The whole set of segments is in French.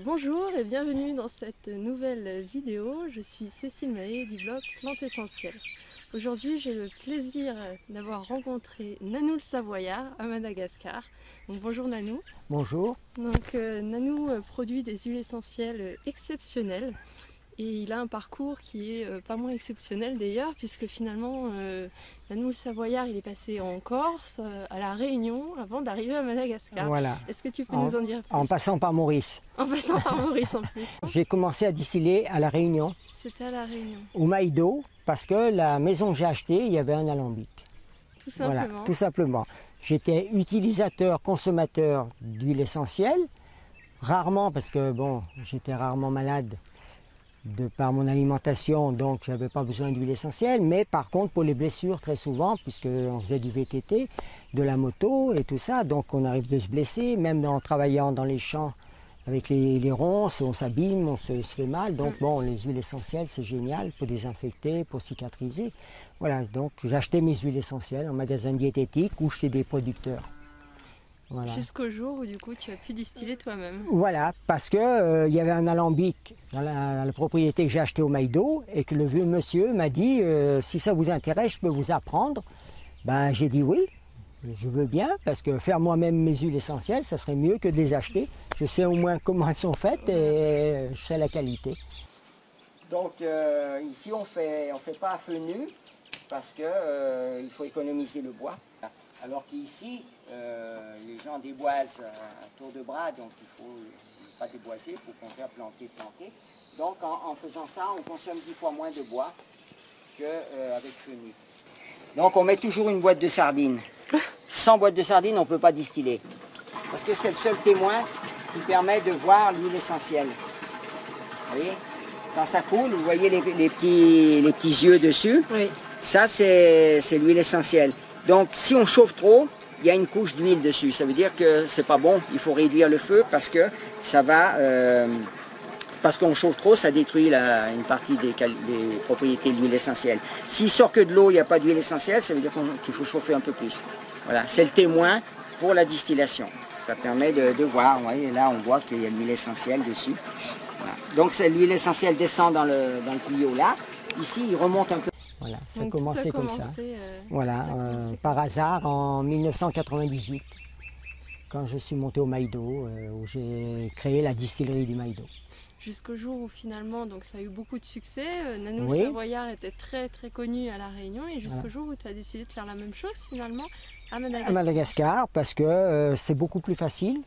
Bonjour et bienvenue dans cette nouvelle vidéo. Je suis Cécile Mahé du blog Plantes Essentielles. Aujourd'hui, j'ai le plaisir d'avoir rencontré Nanou le Savoyard à Madagascar. Bonjour Nanou. Bonjour. Nanou produit des huiles essentielles exceptionnelles. Et il a un parcours qui est pas moins exceptionnel d'ailleurs, puisque finalement, Nanou le Savoyard, il est passé en Corse, à La Réunion, avant d'arriver à Madagascar. Voilà. Est-ce que tu peux nous en dire plus? En passant par Maurice. En passant par Maurice en plus. J'ai commencé à distiller à La Réunion, C'était à La Réunion. au Maïdo, parce que la maison que j'ai achetée, il y avait un alambic. Tout simplement. Voilà, tout simplement. J'étais utilisateur, consommateur d'huile essentielle, rarement, parce que bon, j'étais rarement malade de par mon alimentation, donc je n'avais pas besoin d'huile essentielle, mais par contre pour les blessures très souvent, puisqu'on faisait du VTT, de la moto et tout ça, donc on arrive de se blesser, même en travaillant dans les champs avec les ronces, on s'abîme, on se fait mal, donc bon, les huiles essentielles c'est génial pour désinfecter, pour cicatriser. Voilà, donc j'ai acheté mes huiles essentielles en magasin diététique ou chez des producteurs. Voilà. Jusqu'au jour où du coup tu as pu distiller toi-même. Voilà, parce que y avait un alambic dans la propriété que j'ai acheté au Maïdo et que le vieux monsieur m'a dit si ça vous intéresse, je peux vous apprendre. Ben, j'ai dit oui, je veux bien, parce que faire moi-même mes huiles essentielles, ça serait mieux que de les acheter. Je sais au moins comment elles sont faites et je sais la qualité. Donc ici on fait pas à feu nu parce que il faut économiser le bois. Alors qu'ici, les gens déboisent à tour de bras, donc il ne faut pas déboiser, il faut qu'on fasse planter. Donc en faisant ça, on consomme 10 fois moins de bois qu'avec feu nu. Donc on met toujours une boîte de sardines. Sans boîte de sardines, on ne peut pas distiller. Parce que c'est le seul témoin qui permet de voir l'huile essentielle. Vous voyez? Quand ça coule, vous voyez les petits yeux dessus. Oui. Ça, c'est l'huile essentielle. Donc si on chauffe trop, il y a une couche d'huile dessus. Ça veut dire que c'est pas bon, il faut réduire le feu parce que ça va... parce qu'on chauffe trop, ça détruit une partie des propriétés de l'huile essentielle. S'il sort que de l'eau, il n'y a pas d'huile essentielle, ça veut dire qu'il faut chauffer un peu plus. Voilà, c'est le témoin pour la distillation. Ça permet de voir, vous voyez, là on voit qu'il y a de l'huile essentielle dessus. Voilà. Donc l'huile essentielle descend dans le tuyau là. Ici, il remonte un peu. Voilà, ça a commencé comme ça. Voilà, par hasard en 1998, quand je suis monté au Maïdo, où j'ai créé la distillerie du Maïdo. Jusqu'au jour où finalement, donc ça a eu beaucoup de succès, Nanou le Savoyard était très très connu à La Réunion, et jusqu'au jour où tu as décidé de faire la même chose finalement à Madagascar. À Madagascar, parce que c'est beaucoup plus facile,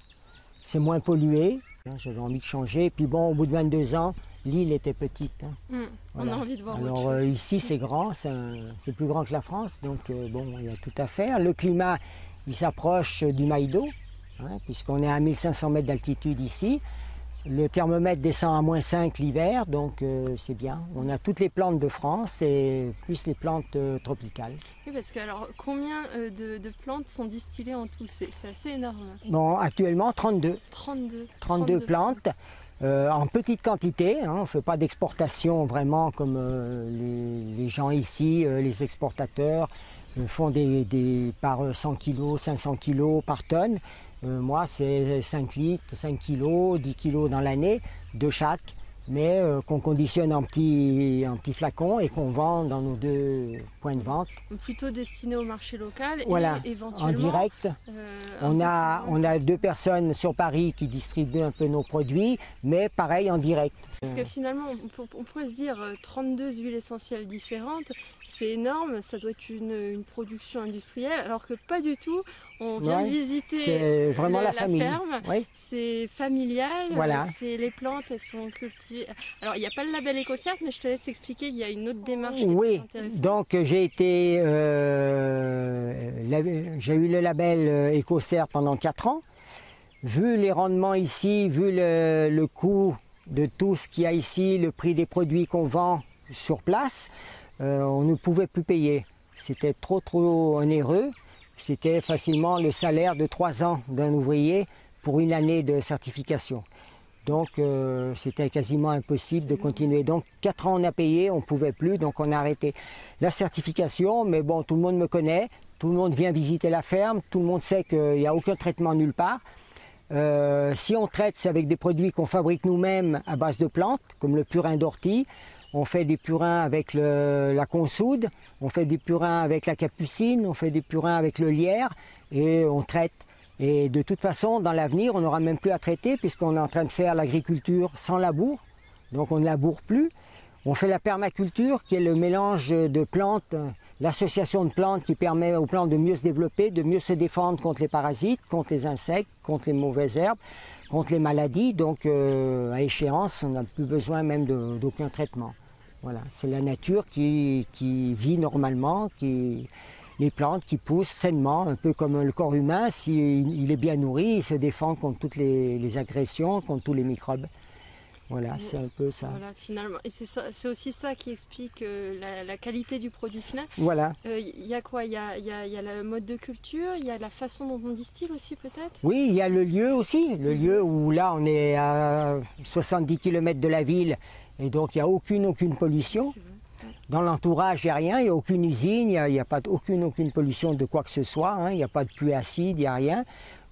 c'est moins pollué. J'avais envie de changer, et puis bon, au bout de 22 ans, l'île était petite. On a envie de voir autre chose. Alors ici c'est grand, c'est plus grand que la France, donc bon, il y a tout à faire. Le climat, il s'approche du Maïdo, hein, puisqu'on est à 1500 mètres d'altitude ici. Le thermomètre descend à -5 l'hiver, donc c'est bien. On a toutes les plantes de France et plus les plantes tropicales. Oui, parce que alors, combien de plantes sont distillées en tout? C'est assez énorme. Bon, actuellement 32. 32 plantes. En petite quantité, hein, on ne fait pas d'exportation vraiment comme les gens ici, les exportateurs font par 100 kg, 500 kg par tonne. Moi c'est 5 litres, 5 kg, 10 kg dans l'année, de chaque, mais qu'on conditionne en petits flacons et qu'on vend dans nos 2 points de vente. Plutôt destiné au marché local voilà, et éventuellement... en direct. On a 2 personnes sur Paris qui distribuent un peu nos produits, mais pareil en direct. Parce que finalement, on pourrait se dire 32 huiles essentielles différentes, c'est énorme, ça doit être une production industrielle, alors que pas du tout. On vient de visiter vraiment la ferme, c'est familial, voilà. Les plantes, elles sont cultivées. Alors il n'y a pas le label EcoCert, mais je te laisse expliquer, il y a une autre démarche qui est intéressante. Donc j'ai eu le label EcoCert pendant 4 ans. Vu les rendements ici, vu le coût de tout ce qu'il y a ici, le prix des produits qu'on vend sur place, on ne pouvait plus payer. C'était trop onéreux. C'était facilement le salaire de 3 ans d'un ouvrier pour une année de certification. Donc c'était quasiment impossible de continuer. Donc 4 ans on a payé, on ne pouvait plus, donc on a arrêté la certification. Mais bon, tout le monde me connaît, tout le monde vient visiter la ferme, tout le monde sait qu'il n'y a aucun traitement nulle part. Si on traite, c'est avec des produits qu'on fabrique nous-mêmes à base de plantes, comme le purin d'ortie. On fait des purins avec la consoude, on fait des purins avec la capucine, on fait des purins avec le lierre et on traite. Et de toute façon, dans l'avenir, on n'aura même plus à traiter puisqu'on est en train de faire l'agriculture sans labour, donc on ne laboure plus. On fait la permaculture qui est le mélange de plantes, l'association de plantes qui permet aux plantes de mieux se développer, de mieux se défendre contre les parasites, contre les insectes, contre les mauvaises herbes, contre les maladies. Donc à échéance, on n'a plus besoin même d'aucun traitement. Voilà, c'est la nature qui vit normalement, les plantes qui poussent sainement, un peu comme le corps humain. S'il est bien nourri, il se défend contre toutes les agressions, contre tous les microbes. Voilà, c'est un peu ça. Voilà, finalement. Et c'est aussi ça qui explique la qualité du produit final. Voilà. Il y a quoi? Il y a le mode de culture, il y a la façon dont on distille aussi peut-être? Oui, il y a le lieu aussi. Le lieu où là, on est à 70 km de la ville et donc il n'y a aucune pollution. Dans l'entourage, il n'y a rien, il n'y a aucune usine, il n'y a pas aucune pollution de quoi que ce soit, hein. Il n'y a pas de pluie acide, il n'y a rien.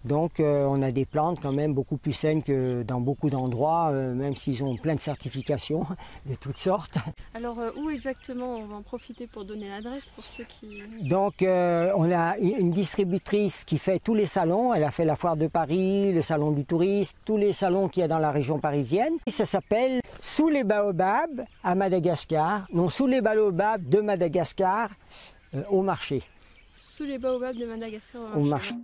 Donc on a des plantes quand même beaucoup plus saines que dans beaucoup d'endroits, même s'ils ont plein de certifications de toutes sortes. Alors où exactement? On va en profiter pour donner l'adresse pour ceux qui... Donc on a une distributrice qui fait tous les salons. Elle a fait la foire de Paris, le salon du tourisme, tous les salons qu'il y a dans la région parisienne. Et ça s'appelle Sous les baobabs à Madagascar, non Sous les baobabs de Madagascar au marché. Sous les baobabs de Madagascar au marché.